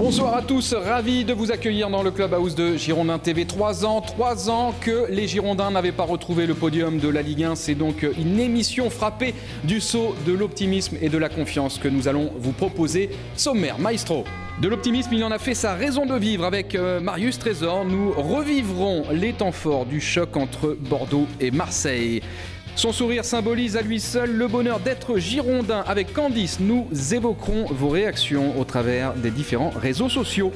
Bonsoir à tous, ravi de vous accueillir dans le Clubhouse de Girondins TV. 3 ans que les Girondins n'avaient pas retrouvé le podium de la Ligue 1. C'est donc une émission frappée du sceau de l'optimisme et de la confiance que nous allons vous proposer. Sommaire, maestro. De l'optimisme, il en a fait sa raison de vivre avec Marius Trésor. Nous revivrons les temps forts du choc entre Bordeaux et Marseille. Son sourire symbolise à lui seul le bonheur d'être girondin. Avec Candice, nous évoquerons vos réactions au travers des différents réseaux sociaux.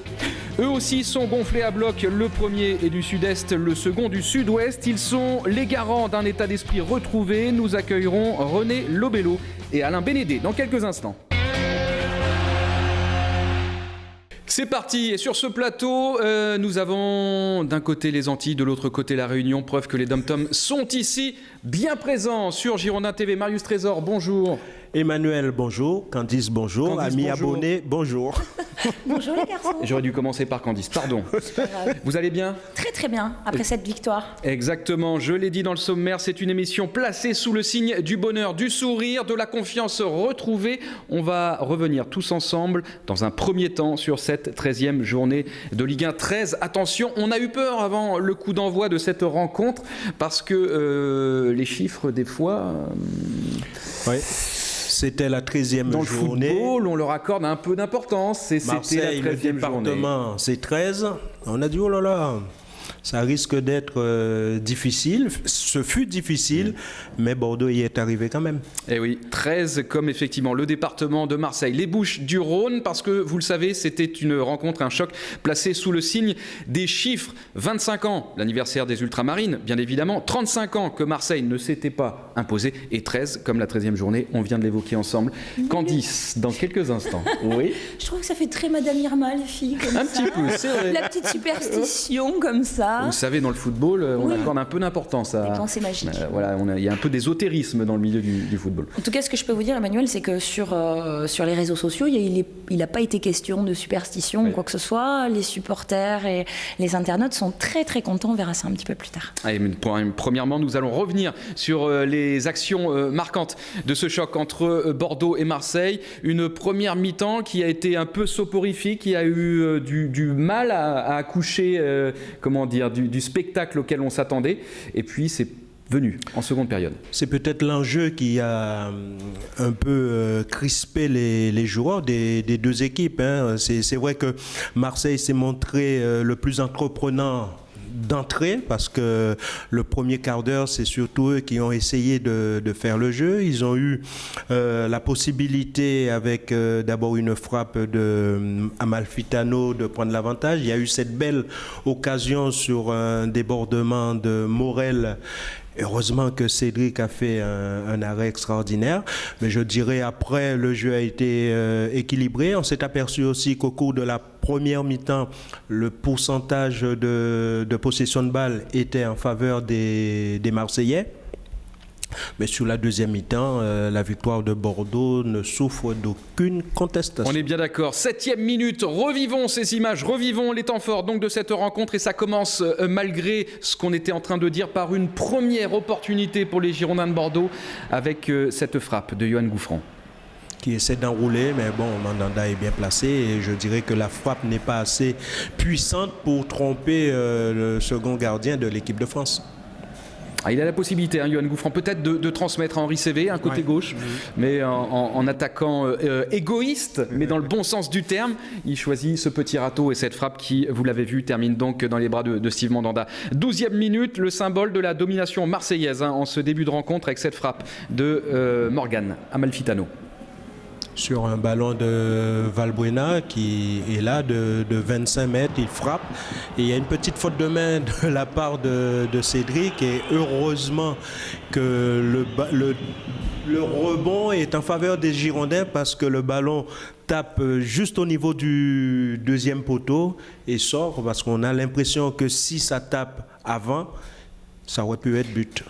Eux aussi sont gonflés à bloc, le premier est du sud-est, le second du sud-ouest. Ils sont les garants d'un état d'esprit retrouvé. Nous accueillerons René Lobello et Alain Bénédé dans quelques instants. C'est parti, et sur ce plateau, nous avons d'un côté les Antilles, de l'autre côté la Réunion, preuve que les dom-toms sont ici, bien présents sur Girondins TV. Marius Trésor, bonjour. Emmanuel, bonjour. Candice, bonjour. Candice, Amis bonjour. Abonnés, bonjour. Bonjour les garçons. J'aurais dû commencer par Candice, pardon. Vous allez bien ? Très très bien, après cette victoire. Exactement, je l'ai dit dans le sommaire, c'est une émission placée sous le signe du bonheur, du sourire, de la confiance retrouvée. On va revenir tous ensemble dans un premier temps sur cette 13e journée de Ligue 1 13. Attention, on a eu peur avant le coup d'envoi de cette rencontre parce que les chiffres des fois... Oui. C'était la 13e dans journée. Dans le football, on leur accorde un peu d'importance. Marseille, c'était la 13e le département, journée. c'est 13. On a dit, oh là là, ça risque d'être difficile. Ce fut difficile, mais Bordeaux y est arrivé quand même. Et oui, 13 comme effectivement le département de Marseille, les Bouches-du-Rhône, parce que vous le savez, c'était une rencontre, un choc placé sous le signe des chiffres. 25 ans, l'anniversaire des Ultramarines, bien évidemment. 35 ans que Marseille ne s'était pas imposé. Et 13 comme la 13e journée, on vient de l'évoquer ensemble. Candice, dans quelques instants. Oui. Je trouve que ça fait très Madame Irma, les filles, comme Un ça. petit peu, c'est vrai. La petite superstition, comme ça. Vous savez, dans le football, on accorde un peu d'importance à... Les pensées magiques. Voilà, il y a un peu d'ésotérisme dans le milieu du football. En tout cas, ce que je peux vous dire, Emmanuel, c'est que sur les réseaux sociaux, il n'a pas été question de superstition ou quoi que ce soit. Les supporters et les internautes sont très très contents. On verra ça un petit peu plus tard. Allez, premièrement, nous allons revenir sur les actions marquantes de ce choc entre Bordeaux et Marseille. Une première mi-temps qui a été un peu soporifique, qui a eu du mal à accoucher, du spectacle auquel on s'attendait. Et puis, c'est venu en seconde période. C'est peut-être l'enjeu qui a un peu crispé les joueurs des deux équipes. Hein. C'est vrai que Marseille s'est montré le plus entreprenant d'entrée, parce que le premier quart d'heure, c'est surtout eux qui ont essayé de faire le jeu. Ils ont eu la possibilité, avec d'abord une frappe de Amalfitano, de prendre l'avantage. Il y a eu cette belle occasion sur un débordement de Morel. Heureusement que Cédric a fait un arrêt extraordinaire, mais je dirais après le jeu a été équilibré. On s'est aperçu aussi qu'au cours de la première mi-temps, le pourcentage de possession de balle était en faveur des Marseillais. Mais sur la deuxième mi-temps, la victoire de Bordeaux ne souffre d'aucune contestation. On est bien d'accord. 7e minute, revivons ces images, revivons les temps forts donc de cette rencontre, et ça commence malgré ce qu'on était en train de dire par une première opportunité pour les Girondins de Bordeaux avec cette frappe de Yoann Gouffran. Qui essaie d'enrouler, mais bon, Mandanda est bien placé et je dirais que la frappe n'est pas assez puissante pour tromper le second gardien de l'équipe de France. Ah, il a la possibilité, Yoann Gouffran, peut-être de transmettre à Henri Cévé, un côté gauche, mais en attaquant égoïste, mais dans le bon sens du terme. Il choisit ce petit râteau et cette frappe qui, vous l'avez vu, termine donc dans les bras de Steve Mandanda. 12e minute, le symbole de la domination marseillaise en ce début de rencontre avec cette frappe de Morgan Amalfitano. Sur un ballon de Valbuena qui est là de 25 mètres, il frappe et il y a une petite faute de main de la part de Cédric, et heureusement que le rebond est en faveur des Girondins parce que le ballon tape juste au niveau du deuxième poteau et sort, parce qu'on a l'impression que si ça tape avant, ça aurait pu être but.